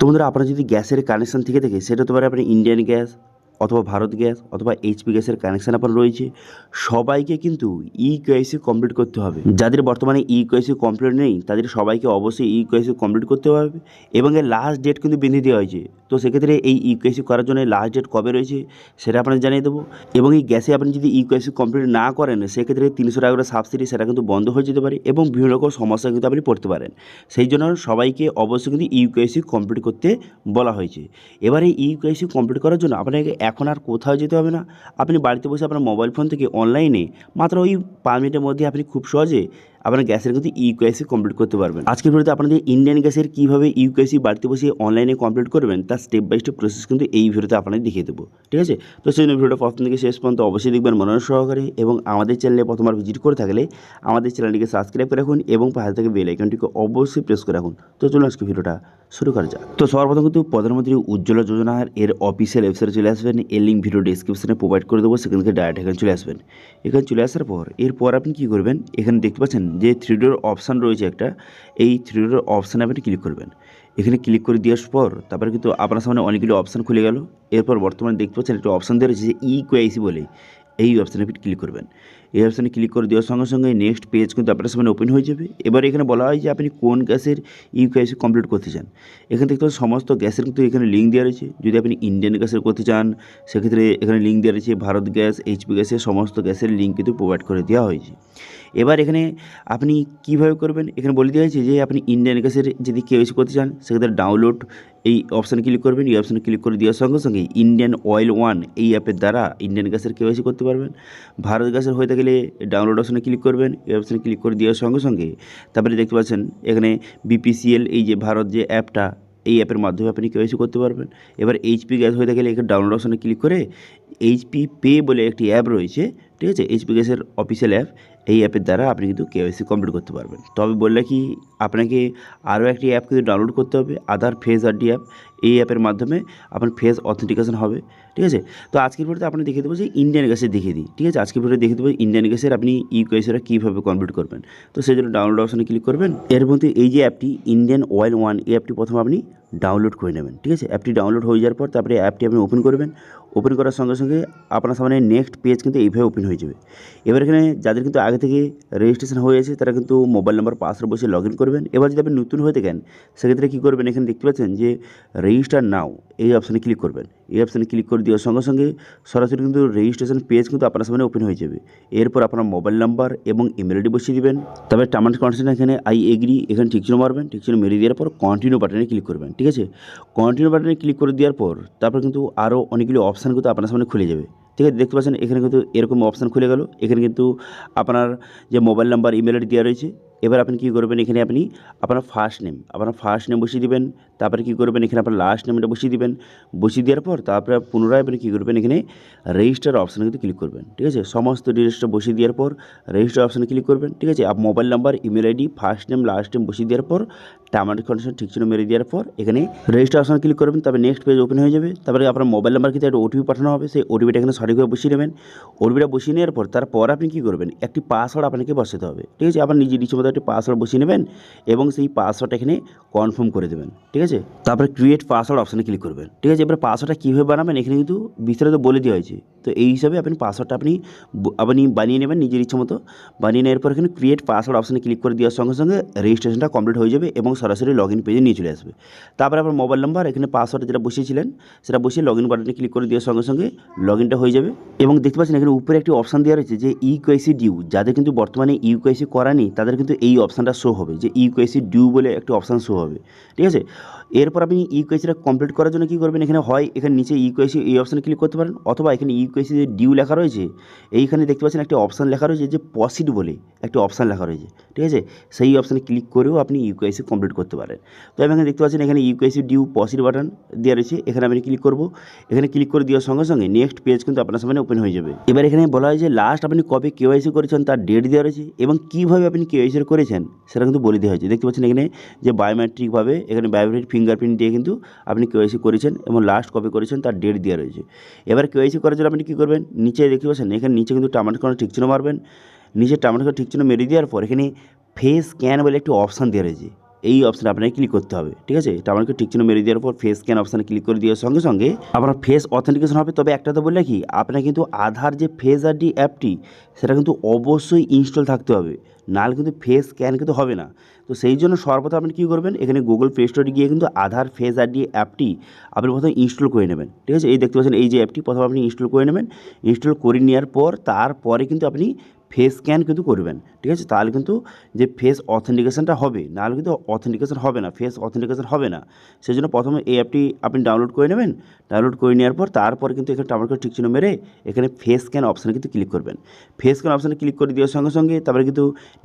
তো বন্ধুরা, আপনার যদি গ্যাসের কানেকশান থেকে থাকে, সেটা হতে পারে আপনার ইন্ডিয়ান গ্যাস অথবা ভারত গ্যাস অথবা এইচপি গ্যাসের কানেকশান আপনার রয়েছে। সবাইকে কিন্তু ইকেওয়াইসি কমপ্লিট করতে হবে। যাদের বর্তমানে ইকেওয়াইসি কমপ্লিট নেই, তাদের সবাইকে অবশ্যই ইকেওয়াইসি কমপ্লিট করতে হবে এবং এর লাস্ট ডেট কিন্তু বেঁধে দেওয়া হয়েছে। তো সেক্ষেত্রে এই ইকেওয়াইসি করার জন্য লাস্ট ডেট কবে রয়েছে সেটা আপনাদের জানিয়ে দেবো। এবং এই গ্যাসে আপনি যদি ইকেওয়াইসি কমপ্লিট না করেন, সেক্ষেত্রে 300 টাকা করে সাবসিডি সেটা কিন্তু বন্ধ হয়ে যেতে পারে এবং বিভিন্ন রকম সমস্যা কিন্তু আপনি পড়তে পারেন। সেই জন্য সবাইকে অবশ্যই কিন্তু ইকেওয়াইসি কমপ্লিট করতে বলা হয়েছে। এবার এই ইকেওয়াইসি কমপ্লিট করার জন্য আপনাকে এখন আর কোথাও যেতে হবে না। আপনি বাড়িতে বসে আপনার মোবাইল ফোন থেকে অনলাইনে মাত্র ওই 5 মিনিটের মধ্যে আপনি খুব সহজে আপনার গ্যাসের কিন্তু ইকেওয়াইসি কমপ্লিট করতে পারবেন। আজকের ভিডিওতে আপনাদের ইন্ডিয়ান গ্যাসের কীভাবে ইকেওয়াইসি বাড়িতে বসে অনলাইনে কমপ্লিট করবেন তার স্টেপ বাই স্টেপ প্রসেস কিন্তু এই ভিডিওতে আপনাদের দেখিয়ে দেবো। ঠিক আছে? তো সেই জন্য ভিডিওটা প্রথম থেকে শেষ পর্যন্ত অবশ্যই দেখবেন মনোযোগ সহকারে, এবং আমাদের চ্যানেলে প্রথমবার ভিজিট করে থাকলে আমাদের চ্যানেলটিকে সাবস্ক্রাইব করে রাখুন এবং পাশে থেকে বেল আইকনটিকে অবশ্যই প্রেস করে রাখুন। তো চলুন আজকে ভিডিওটা শুরু করা যাক। তো সর্বপ্রথম কিন্তু প্রধানমন্ত্রী উজ্জ্বলা যোজনার এর অফিসিয়াল ওয়েবসাইটে চলে আসবেন। এর লিঙ্ক ভিডিও ডিসক্রিপশনে প্রোভাইড করে দেবো, সেখান থেকে ডাইরেক্ট এখানে চলে আসবেন। এখানে চলে আসার পর এরপর আপনি কী করবেন, এখানে দেখতে পাচ্ছেন যে 3 ডট অপশান রয়েছে একটা, এই 3 ডট অপশানে আপনি ক্লিক করবেন। এখানে ক্লিক করে দেওয়ার পর তারপরে কিন্তু আপনার সামনে অনেকগুলো অপশান খুলে গেল। এরপর বর্তমানে দেখতে পাচ্ছেন একটা অপশান দেওয়া রয়েছে যে ইকেওয়াইসি বলে, এই অপশানে আপনি ক্লিক করবেন। এই অপশানে ক্লিক করে দেওয়ার সঙ্গে সঙ্গে নেক্সট পেজ কিন্তু আপনার সামনে ওপেন হয়ে যাবে। এবার এখানে বলা হয় যে আপনি কোন গ্যাসের ইকেওয়াইসি কমপ্লিট করতে চান। এখানে দেখতে পাচ্ছেন সমস্ত গ্যাসের কিন্তু এখানে লিঙ্ক দেওয়া রয়েছে। যদি আপনি ইন্ডিয়ান গ্যাসের করতে চান, সেক্ষেত্রে এখানে লিঙ্ক দেওয়া রয়েছে। ভারত গ্যাস, এইচপি গ্যাসের সমস্ত গ্যাসের লিঙ্ক কিন্তু প্রোভাইড করে দেওয়া হয়েছে। এবার এখানে আপনি কীভাবে করবেন, এখানে বলে দেওয়া হয়েছে যে আপনি ইন্ডিয়ান গ্যাসের যদি কেওয়াইসি করতে চান, সেক্ষেত্রে ডাউনলোড এই অপশানে ক্লিক করবেন। এই অপশানে ক্লিক করে দেওয়ার সঙ্গে সঙ্গে ইন্ডিয়ান অয়েল ওয়ান এই অ্যাপের দ্বারা ইন্ডিয়ান গ্যাসের কেওয়াইসি করতে পারবেন। ভারত গ্যাসের হয়ে থাকলে ডাউনলোড অপশানে ক্লিক করবেন। এই অপশানে ক্লিক করে দেওয়ার সঙ্গে সঙ্গে তারপরে দেখতে পাচ্ছেন এখানে বিপিসিএল এই যে ভারত যে অ্যাপটা, এই অ্যাপের মাধ্যমে আপনি কেওয়াইসি করতে পারবেন। এবার এইচপি গ্যাস হয়ে থাকলে এখানে ডাউনলোড অপশানে ক্লিক করে এইচপি পে বলে একটি অ্যাপ রয়েছে, ঠিক আছে, এইচপি গ্যাসের অফিসিয়াল অ্যাপ, এই অ্যাপের দ্বারা আপনি কিন্তু কেওয়াইসি কমপ্লিট করতে পারবেন। তবে বললে কি আপনাকে আরও একটি অ্যাপ কিন্তু ডাউনলোড করতে হবে, আধার ফেস আইডি অ্যাপ। এই অ্যাপের মাধ্যমে আপনার ফেস অথেন্টিকেশন হবে। ঠিক আছে? তো আজকের ভিডিওতে আপনি দেখিয়ে দেবো যে ইন্ডিয়ান গ্যাসের দেখিয়ে দিই। ঠিক আছে? আজকের ভিডিও দেখিয়ে দেবো ইন্ডিয়ান গ্যাসের আপনি ইকেওয়াইসিটা কীভাবে কমপ্লিট করবেন। তো সেই জন্য ডাউনলোড অপশানে ক্লিক করবেন। এর মধ্যে এই যে অ্যাপটি ইন্ডিয়ান অয়েল ওয়ান, এই অ্যাপটি প্রথমে আপনি ডাউনলোড করে নেবেন। ঠিক আছে? অ্যাপটি ডাউনলোড হয়ে যাওয়ার পর তারপরে অ্যাপটি আপনি ওপেন করবেন। ওপেন করার সঙ্গে সঙ্গে আপনার সামনে নেক্সট পেজ কিন্তু এইভাবে ওপেন হয়ে যাবে। এবার এখানে যাদের কিন্তু আগে থেকে রেজিস্ট্রেশন হয়ে আছে তারা কিন্তু মোবাইল নাম্বার পাসওয়ার্ড বসে লগ ইন করবেন। এবার যদি আপনি নতুন হয়ে থাকেন, সেক্ষেত্রে কী করবেন, এখানে দেখতে পাচ্ছেন যে রেজিস্টার নাও এই অপশানে ক্লিক করবেন। এই অপশানে ক্লিক করে দেওয়ার সঙ্গে সঙ্গে সরাসরি কিন্তু রেজিস্ট্রেশন পেজ কিন্তু আপনার সামনে ওপেন হয়ে যাবে। এরপর আপনার মোবাইল নাম্বার এবং ইমেল আইডি বসিয়ে দেবেন। তবে টার্ম অ্যান্ড কন্ডিশন এখানে আই এগ্রি, এখানে ঠিকচিহ্ন মারবেন। ঠিকচিহ্ন মেরে দেওয়ার পর কন্টিনিউ বাটনে ক্লিক করবেন। ঠিক আছে? কন্টিনিউ বাটনে ক্লিক করে দেওয়ার পর তারপর কিন্তু আরও অনেকগুলো অপশান কিন্তু আপনার সামনে খুলে যাবে। ঠিক আছে? দেখতে পাচ্ছেন এখানে কিন্তু এরকম অপশান খুলে গেল। এখানে কিন্তু আপনার যে মোবাইল নাম্বার ইমেল আইডি দেওয়া রয়েছে। এবার আপনি কী করবেন, এখানে আপনি আপনার ফার্স্ট নেম বসিয়ে দেবেন। তারপরে কী করবেন, এখানে আপনার লাস্ট নেমটা বসিয়ে দেবেন। বসিয়ে দেওয়ার পর তারপরে পুনরায় আপনি কী করবেন, এখানে রেজিস্টার অপশানে কিন্তু ক্লিক করবেন। ঠিক আছে? সমস্ত ডিটেলসটা বসিয়ে দেওয়ার পর রেজিস্টার অপশানে ক্লিক করবেন। ঠিক আছে? Mobile number, email ID, first name, last name বসিয়ে দেওয়ার পর টার্ম অ্যান্ড কন্ডিশন ঠিকচিহ্ন মেরে দেওয়ার পর এখানে রেজিস্টার অপশানে ক্লিক করবেন। তবে নেক্সট পেজ ওপেন হয়ে যাবে। তারপরে আপনার মোবাইল নাম্বার কিন্তু একটা ওটিপি পাঠানো হবে, সেই ওটিপিটা এখানে সঠিকভাবে বসিয়ে নেবেন। ওটিপিটা বসিয়ে নেওয়ার পর তারপর আপনি কী করবেন, একটি পাসওয়ার্ড আপনাকে বসাতে হবে। ঠিক আছে? আপনার নিজের ইচ্ছে মতো একটি পাসওয়ার্ড বসিয়ে নেবেন এবং সেই পাসওয়ার্ডটা এখানে কনফার্ম করে দেবেন। ঠিক আছে? তারপরে ক্রিয়েট পাসওয়ার্ড অপশানে ক্লিক করবেন। ঠিক আছে? এবার পাসওয়ার্ডটা কীভাবে বানাবেন এখানে কিন্তু বিস্তারিত বলে দেওয়া হয়েছে। তো এই হিসাবে আপনি পাসওয়ার্ডটা আপনি বানিয়ে নেবেন নিজের ইচ্ছে মতো। বানিয়ে নেওয়ার পর এখানে ক্রিয়েট পাসওয়ার্ড অপশানে ক্লিক করে দেওয়ার সঙ্গে সঙ্গে রেজিস্ট্রেশনটা কমপ্লিট হয়ে যাবে এবং সরাসরি লগ ইন পেজে নিয়ে চলে আসবে। তারপরে আপনার মোবাইল নাম্বার, এখানে পাসওয়ার্ড যেটা বসিয়েছিলেন সেটা বসিয়ে লগ ইন বাটনে ক্লিক করে দেওয়ার সঙ্গে সঙ্গে লগ ইনটা হয়ে যাবে। এবং দেখতে পাচ্ছেন এখানে উপরে একটি অপশান দেওয়া রয়েছে যে ইকেওয়াইসি ডিউ। যাদের কিন্তু বর্তমানে ইকেওয়াইসি করা নেই তাদের কিন্তু এই অপশানটা শো হবে যে ইকেওয়াইসি ডিউ বলে একটি অপশান শো হবে। ঠিক আছে? এরপর আপনি ইকেওয়াইসিটা কমপ্লিট করার জন্য কী করবেন, এখানে হয় এখানে নিচে ইকেওয়াইসি এই অপশানে ক্লিক করতে পারেন, অথবা এখানে ইকেওয়াইসি যে ডিউ লেখা রয়েছে এইখানে দেখতে পাচ্ছেন একটি অপশান লেখা রয়েছে যে প্রসিড বলে একটি অপশান লেখা রয়েছে। ঠিক আছে? সেই অপশানে ক্লিক করেও আপনি ইকেওয়াইসি কমপ্লিট করতে পারেন। তো আমি এখানে দেখতে পাচ্ছেন এখানে ইকেওয়াইসি ডিউ প্রসিড বাটন দেওয়া রয়েছে, এখানে আমি ক্লিক করব। এখানে ক্লিক করে দেওয়ার সঙ্গে সঙ্গে নেক্সট পেজ কিন্তু আপনার সামনে ওপেন হয়ে যাবে। এবার এখানে বলা হয় যে লাস্ট আপনি কবে কেওয়াইসি করেছেন তার ডেট দেওয়া রয়েছে এবং কীভাবে আপনি কেওয়াইসি করেছেন সেটা কিন্তু বলে দেওয়া হয়েছে। দেখতে পাচ্ছেন এখানে যে বায়োমেট্রিকভাবে এখানে বায়োমেট্রিক ফিঙ্গারপ্রিন্ট দিয়ে কিন্তু আপনি কেওয়াইসি করেছেন এবং লাস্ট কবে করেছেন তার ডেট দেওয়া রয়েছে। এবার কেওয়াইসি করার জন্য আপনি কী করবেন, নিচে দেখতে পাচ্ছেন এখানে নিচে কিন্তু টার্ম অ্যান্ড কন্ডিশন ঠিকচিহ্ন মারবেন। নিচে টার্ম অ্যান্ড কন্ডিশন ঠিকচিহ্ন মেরে দেওয়ার পর এখানে ফেস স্ক্যান বলে একটি অপশান দেওয়া রয়েছে। এই অপশানে আপনাকে ক্লিক করতে হবে, ঠিক আছে। এটা আমাকে টিক চিহ্ন মেরে দেওয়ার পর ফেস স্ক্যান অপশানে ক্লিক করে দেওয়ার সঙ্গে সঙ্গে আপনার ফেস অথেন্টিকেশন হবে। তবে একটা তো বললে কি, আপনার কিন্তু আধার যে ফেস আইডি অ্যাপটি সেটা কিন্তু অবশ্যই ইনস্টল থাকতে হবে, নাহলে কিন্তু ফেস স্ক্যান কিন্তু হবে না। তো সেই জন্য সর্বপ্রথম আপনি কী করবেন, এখানে গুগল প্লে স্টোরে গিয়ে কিন্তু আধার ফেস আইডি অ্যাপটি আপনি প্রথমে ইনস্টল করে নেবেন, ঠিক আছে। এই দেখতে পাচ্ছেন এই যে অ্যাপটি প্রথমে আপনি ইনস্টল করে নেবেন। ইনস্টল করে নেওয়ার পর তারপরে কিন্তু আপনি ফেস স্ক্যান কিন্তু করবেন, ঠিক আছে। তাহলে কিন্তু যে ফেস অথেন্টিকেশনটা হবে, নাহলে কিন্তু অথেন্টিকেশন হবে না, ফেস অথেন্টিকেশন হবে না। সেই জন্য প্রথমে এই অ্যাপটি আপনি ডাউনলোড করে নেবেন। ডাউনলোড করে নেওয়ার পর তারপরে কিন্তু এখানে টামার টিক চিহ্ন মেরে এখানে ফেস স্ক্যান অপশানে কিন্তু ক্লিক করবেন। ফেস স্ক্যান অপশানে ক্লিক করে দেওয়ার সঙ্গে সঙ্গে তারপরে কিন্তু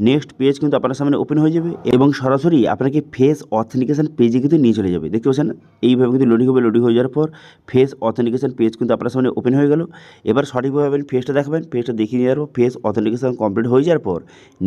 নেক্সট পেজ কিন্তু আপনার সামনে ওপেন হয়ে যাবে এবং সরাসরি আপনাকে ফেস অথেন্টিকেশন পেজে কিন্তু নিয়ে চলে যাবে। দেখতে পাচ্ছেন এইভাবে কিন্তু লোডিং হবে। লোডিং হয়ে যাওয়ার পর ফেস অথেন্টিকেশন পেজ কিন্তু আপনার সামনে ওপেন হয়ে গেল। এবার সঠিকভাবে আপনি ফেসটা দেখাবেন। ফেসটা দেখিয়ে নেওয়ার পর ফেস অথেন্টিকেশন কমপ্লিট হয়ে যাওয়ার পর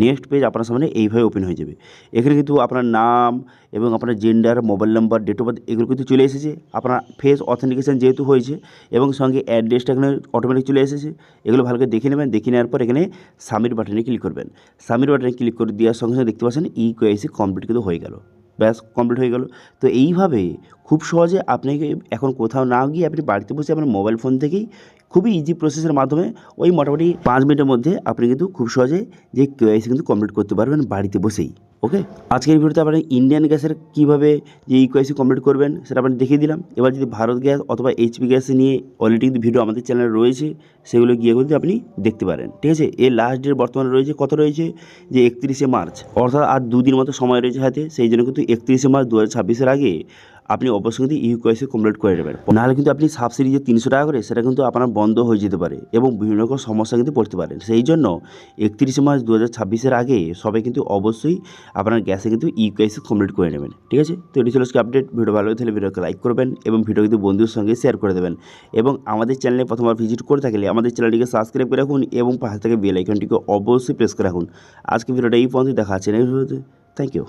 নেক্সট পেজ আপনার সামনে এইভাবে ওপেন হয়ে যাবে। এখানে কিন্তু আপনার নাম এবং আপনার gender, mobile number, date of birth এগুলো কিন্তু চলে এসেছে। আপনার ফেস অথেন্টিকেশন যেহেতু হয়েছে এবং সঙ্গে অ্যাড্রেসটা এখানে অটোমেটিক চলে এসেছে। এগুলো ভালো করে দেখে নেবেন। দেখে নেওয়ার পর এখানে সাবমিট বাটনে ক্লিক করবেন। সাবমিট বাটনে ক্লিক করে দেওয়ার সঙ্গে সঙ্গে দেখতে পাচ্ছেন ইকেওয়াইসি কমপ্লিট কিন্তু হয়ে গেল। ব্যাস কমপ্লিট হয়ে গেল। তো এইভাবে খুব সহজে আপনাকে এখন কোথাও না গিয়ে আপনি বাড়িতে বসে আপনার মোবাইল ফোন থেকেই খুবই ইজি প্রসেসের মাধ্যমে ওই মোটামুটি 5 মিনিটের মধ্যে আপনি কিন্তু খুব সহজে যে কেওয়াইসি কিন্তু কমপ্লিট করতে পারবেন বাড়িতে বসেই। ওকে, আজকের ভিডিওতে আপনি ইন্ডিয়ান গ্যাসের কীভাবে যে ইকেওয়াইসি কমপ্লিট করবেন সেটা আপনি দেখিয়ে দিলাম। এবার যদি ভারত গ্যাস অথবা এইচপি গ্যাস নিয়ে অলরেডি কিন্তু ভিডিও আমাদের চ্যানেলে রয়েছে, সেগুলো গিয়ে কিন্তু আপনি দেখতে পারেন, ঠিক আছে। এর লাস্ট ডেট বর্তমানে রয়েছে কত রয়েছে যে 31শে মার্চ, অর্থাৎ আর 2 দিন মতো সময় রয়েছে হাতে। সেই জন্য কিন্তু 31শে মার্চ 2026-এর আগে আপনি অবশ্যই কিন্তু ইকেওয়াইসি কমপ্লিট করে নেবেন, নাহলে কিন্তু আপনি সাবসিডি যে 300 টাকা করে সেটা কিন্তু আপনার বন্ধ হয়ে যেতে পারে এবং বিভিন্ন রকম সমস্যা কিন্তু পড়তে পারেন। সেই জন্য 31শে মার্চ 2026-এর আগে সবাই কিন্তু অবশ্যই আপনার গ্যাসে কিন্তু ইকেওয়াইসি কমপ্লিট করে নেবেন, ঠিক আছে। তো এটি ছিল আজকে আপডেট। ভিডিও ভালো হলে ভিডিওকে লাইক করবেন এবং ভিডিও কিন্তু বন্ধুদের সঙ্গে শেয়ার করে দেবেন এবং আমাদের চ্যানেলে প্রথমবার ভিজিট করে থাকলে আমাদের চ্যানেলটিকে সাবস্ক্রাইব করে রাখুন এবং পাশে থেকে বেল আইকনটিকে অবশ্যই প্রেস করে রাখুন। আজকে ভিডিওটা এই পর্যন্ত দেখা আছে নেক্সট ভিডিওতে। Thank you.